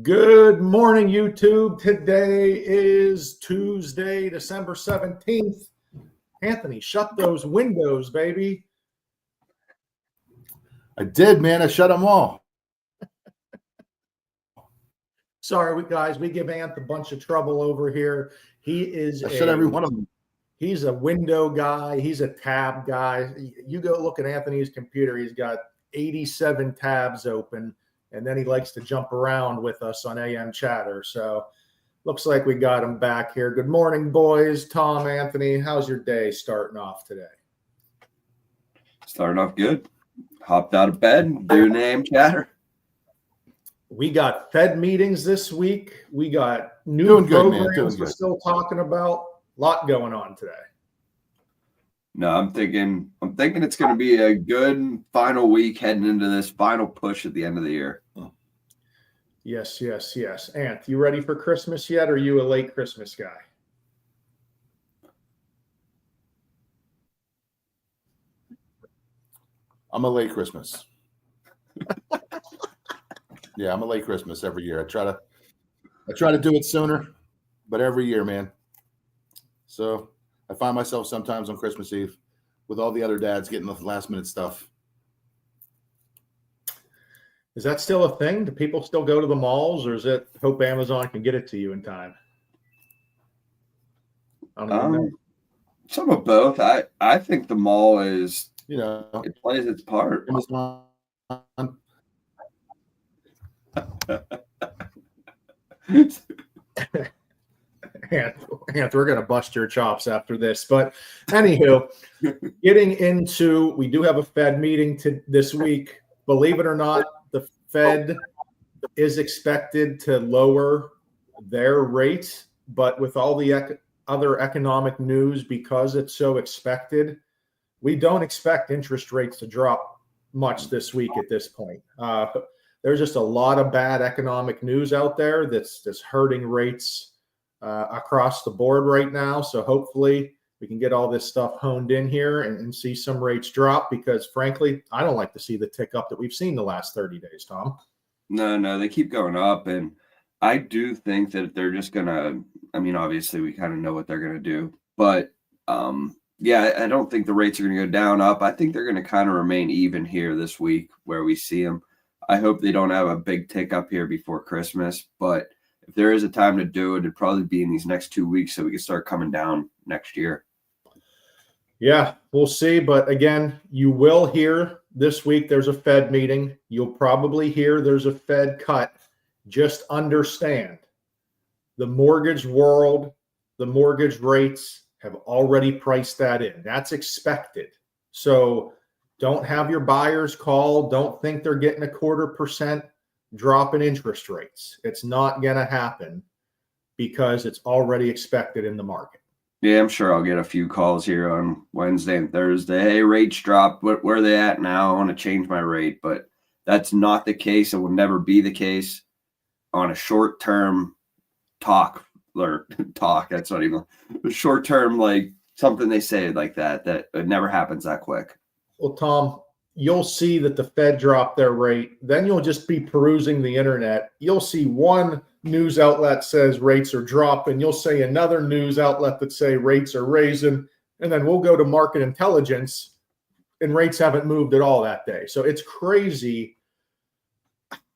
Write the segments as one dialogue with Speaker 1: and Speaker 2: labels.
Speaker 1: Good morning, YouTube. Today is Tuesday, December 17th. Anthony, shut those windows, baby.
Speaker 2: I did, man. I shut them all.
Speaker 1: Sorry, guys. We give Anth a bunch of trouble over here.
Speaker 2: I shut every one of them.
Speaker 1: He's a window guy. He's a tab guy. You go look at Anthony's computer. He's got 87 tabs open. And then he likes to jump around with us on AM Chatter. So looks like we got him back here. Good morning, boys. Tom, Anthony, how's your day starting off today?
Speaker 3: Starting off good. Hopped out of bed, doing AM Chatter.
Speaker 1: We got Fed meetings this week. We got new programs we're still talking about. A lot going on today.
Speaker 3: No, I'm thinking it's going to be a good final week heading into this final push at the end of the year.
Speaker 1: Yes. Anth, you ready for Christmas yet? Or are you a late Christmas guy?
Speaker 2: I'm a late Christmas. Yeah, I'm a late Christmas every year. I try to do it sooner, but every year, man. So I find myself sometimes on Christmas Eve with all the other dads getting the last minute stuff.
Speaker 1: Is that still a thing? Do people still go to the malls, or is it hope Amazon can get it to you in time?
Speaker 3: I don't know. Some of both. I think the mall is, it plays its part.
Speaker 2: Amazon.
Speaker 1: Anth, we're going to bust your chops after this. But anywho, getting into, we do have a Fed meeting this week. Believe it or not, the Fed is expected to lower their rate. But with all the other economic news, because it's so expected, we don't expect interest rates to drop much this week at this point. There's just a lot of bad economic news out there that's hurting rates across the board right now. So hopefully we can get all this stuff honed in here and see some rates drop, because frankly, I don't like to see the tick up that we've seen the last 30 days, Tom.
Speaker 3: No, they keep going up. And I do think that they're just going to, obviously we kind of know what they're going to do, but yeah, I don't think the rates are going to go down, up. I think they're going to kind of remain even here this week where we see them. I hope they don't have a big tick up here before Christmas, but if there is a time to do it, it'd probably be in these next 2 weeks so we can start coming down next year.
Speaker 1: Yeah, we'll see. But again, you will hear this week there's a Fed meeting. You'll probably hear there's a Fed cut. Just understand the mortgage world, the mortgage rates have already priced that in. That's expected. So don't have your buyers call. Don't think they're getting a 0.25% drop in interest rates. It's not going to happen because it's already expected in the market.
Speaker 3: Yeah, I'm sure I'll get a few calls here on Wednesday and Thursday. Hey, rates dropped. Where are they at now? I want to change my rate. But that's not the case. It will never be the case on a short-term talk. That's not even a short-term, like something they say like that it never happens that quick.
Speaker 1: Well, Tom, you'll see that the Fed dropped their rate. Then you'll just be perusing the internet. You'll see one news outlet says rates are dropping. You'll see another news outlet that say rates are raising. And then we'll go to market intelligence and rates haven't moved at all that day. So it's crazy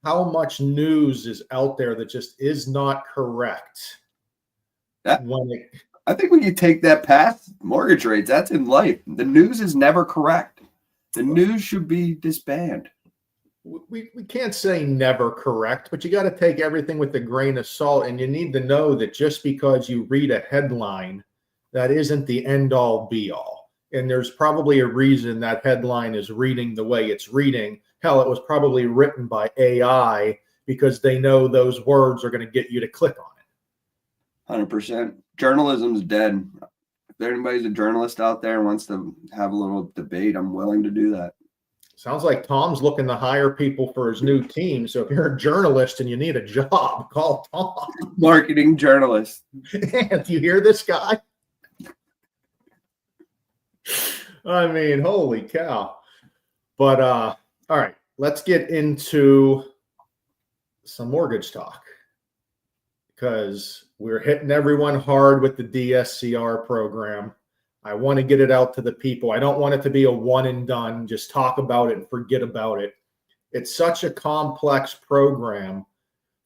Speaker 1: how much news is out there that just is not correct.
Speaker 3: I think when you take that past mortgage rates, that's in life. The news is never correct. The news should be disbanded.
Speaker 1: We can't say never correct, but you got to take everything with a grain of salt. And you need to know that just because you read a headline, that isn't the end all be all. And there's probably a reason that headline is reading the way it's reading. Hell, it was probably written by AI because they know those words are going to get you to click on it.
Speaker 3: 100%. Journalism's dead. If anybody's a journalist out there and wants to have a little debate, I'm willing to do that.
Speaker 1: Sounds like Tom's looking to hire people for his new team. So if you're a journalist and you need a job, call Tom.
Speaker 3: Marketing journalist.
Speaker 1: And you hear this guy? I mean, holy cow. But all right, let's get into some mortgage talk. because we're hitting everyone hard with the DSCR program. I want to get it out to the people. I don't want it to be a one and done, just talk about it and forget about it. It's such a complex program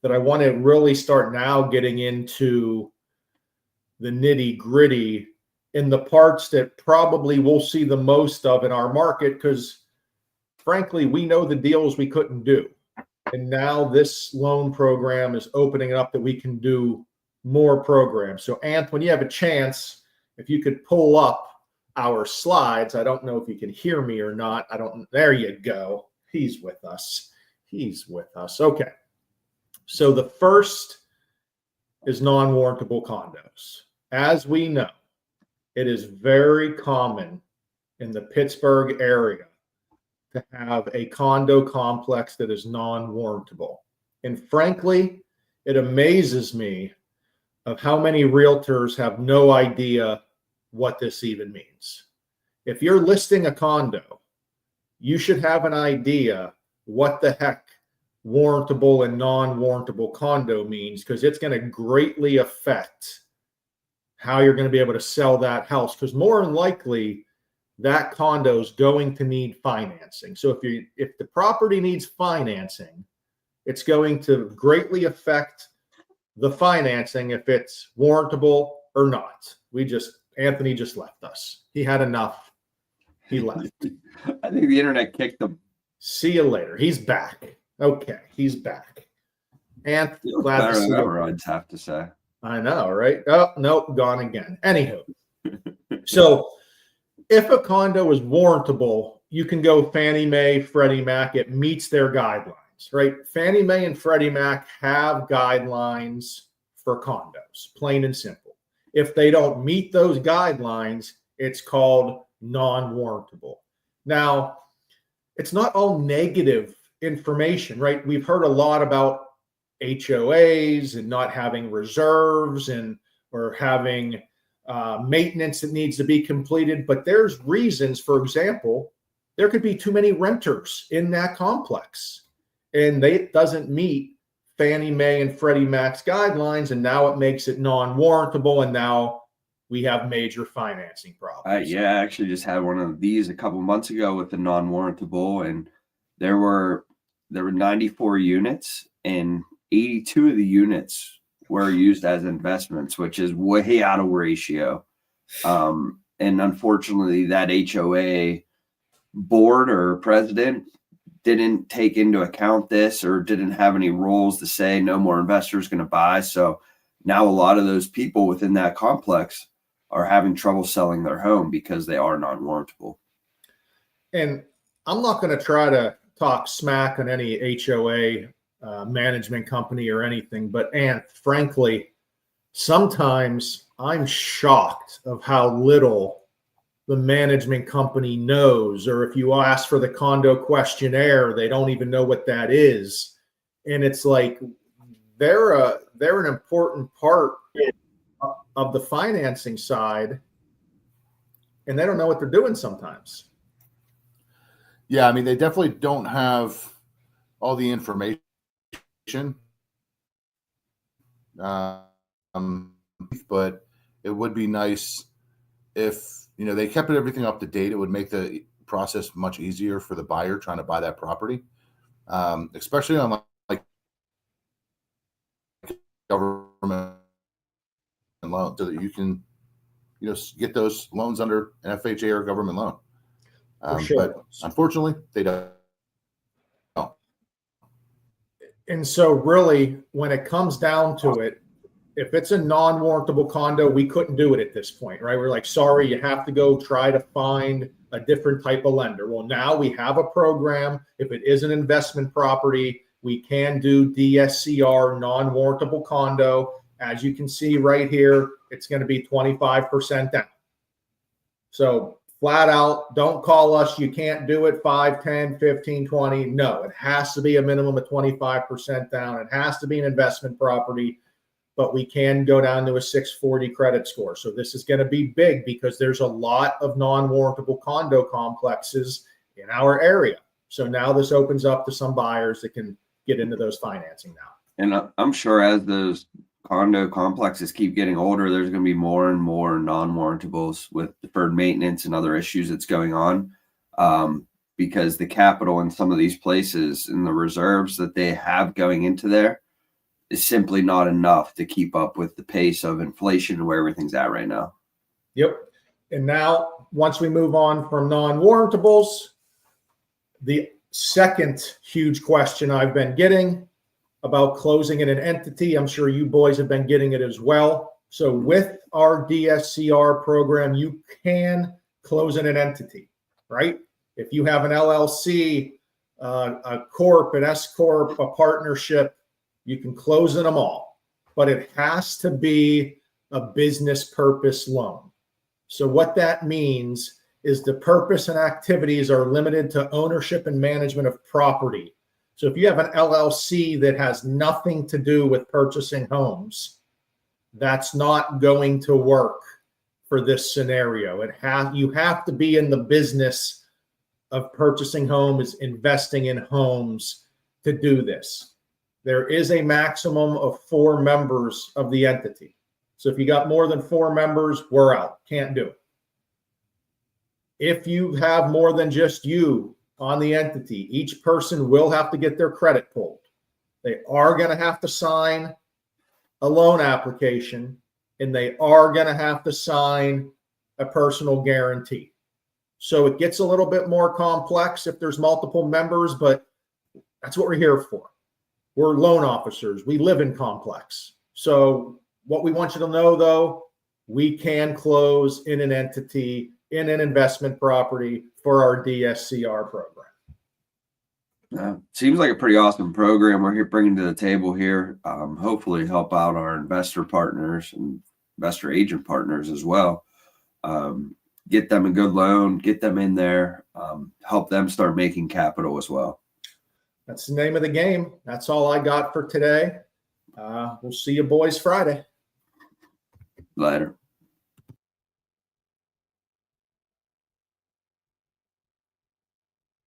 Speaker 1: that I want to really start now getting into the nitty gritty in the parts that probably we'll see the most of in our market, because frankly, we know the deals we couldn't do. And now this loan program is opening it up that we can do more programs. So Anth, when you have a chance, if you could pull up our slides, I don't know if you can hear me or not. There you go. He's with us. He's with us. Okay. So the first is non-warrantable condos. As we know, it is very common in the Pittsburgh area to have a condo complex that is non-warrantable. And frankly, it amazes me of how many realtors have no idea what this even means. If you're listing a condo, you should have an idea what the heck warrantable and non-warrantable condo means, because it's going to greatly affect how you're going to be able to sell that house, because more than likely that condo is going to need financing. So if the property needs financing, it's going to greatly affect the financing if it's warrantable or not. Anthony just left us. He had enough. He left.
Speaker 3: I think the internet kicked him.
Speaker 1: See you later. He's back. Okay, he's back. Anth, glad
Speaker 3: better
Speaker 1: to see
Speaker 3: than
Speaker 1: you.
Speaker 3: ever, I'd have to say.
Speaker 1: I know, right? Oh, nope, gone again. Anywho, so if a condo is warrantable, you can go Fannie Mae, Freddie Mac. It meets their guidelines, right? Fannie Mae and Freddie Mac have guidelines for condos, plain and simple. If they don't meet those guidelines, it's called non-warrantable. Now, it's not all negative information, right? We've heard a lot about HOAs and not having reserves or having maintenance that needs to be completed. But there's reasons, for example, there could be too many renters in that complex and it doesn't meet Fannie Mae and Freddie Mac's guidelines. And now it makes it non-warrantable. And now we have major financing problems.
Speaker 3: Yeah, I actually just had one of these a couple months ago with the non-warrantable, and there were 94 units, and 82 of the units were used as investments, which is way out of ratio. And unfortunately, that HOA board or president didn't take into account this, or didn't have any rules to say no more investors going to buy. So now a lot of those people within that complex are having trouble selling their home because they are non-warrantable.
Speaker 1: And I'm not going to try to talk smack on any HOA management company or anything, but Anth, frankly, sometimes I'm shocked of how little the management company knows. Or if you ask for the condo questionnaire, they don't even know what that is. And it's like they're an important part of the financing side, and they don't know what they're doing sometimes.
Speaker 2: Yeah, I mean, they definitely don't have all the information. But it would be nice if, they kept everything up to date. It would make the process much easier for the buyer trying to buy that property, especially on like government loan, so that you can, get those loans under an FHA or government loan.
Speaker 1: Sure.
Speaker 2: But unfortunately, they don't.
Speaker 1: And so really, when it comes down to it, if it's a non-warrantable condo, we couldn't do it at this point, right? We're like, sorry, you have to go try to find a different type of lender. Well, now we have a program. If it is an investment property, we can do DSCR, non-warrantable condo. As you can see right here, it's going to be 25% down. So flat out, don't call us. You can't do it 5, 10, 15, 20. No, it has to be a minimum of 25% down. It has to be an investment property, but we can go down to a 640 credit score. So this is going to be big because there's a lot of non-warrantable condo complexes in our area. So now this opens up to some buyers that can get into those financing now.
Speaker 3: And I'm sure as those condo complexes keep getting older, there's going to be more and more non-warrantables with deferred maintenance and other issues that's going on. Because the capital in some of these places and the reserves that they have going into there is simply not enough to keep up with the pace of inflation and where everything's at right now.
Speaker 1: Yep. And now, once we move on from non-warrantables, the second huge question I've been getting about closing in an entity, I'm sure you boys have been getting it as well. So with our DSCR program, you can close in an entity, right? If you have an LLC, a corp, an S corp, a partnership, you can close in them all, but it has to be a business purpose loan. So what that means is the purpose and activities are limited to ownership and management of property. So if you have an LLC that has nothing to do with purchasing homes, that's not going to work for this scenario. You have to be in the business of purchasing homes, investing in homes to do this. There is a maximum of 4 members of the entity. So if you got more than 4 members, we're out. Can't do it. If you have more than just you on the entity, each person will have to get their credit pulled. They are going to have to sign a loan application, and they are going to have to sign a personal guarantee. So it gets a little bit more complex if there's multiple members, but that's what we're here for. We're loan officers. We live in complex. So what we want you to know, though, we can close in an entity, in an investment property for our DSCR program.
Speaker 3: Seems like a pretty awesome program we're here bringing to the table here. Hopefully help out our investor partners and investor agent partners as well. Get them a good loan, get them in there, help them start making capital as well.
Speaker 1: That's the name of the game. That's all I got for today. We'll see you boys Friday.
Speaker 3: Later.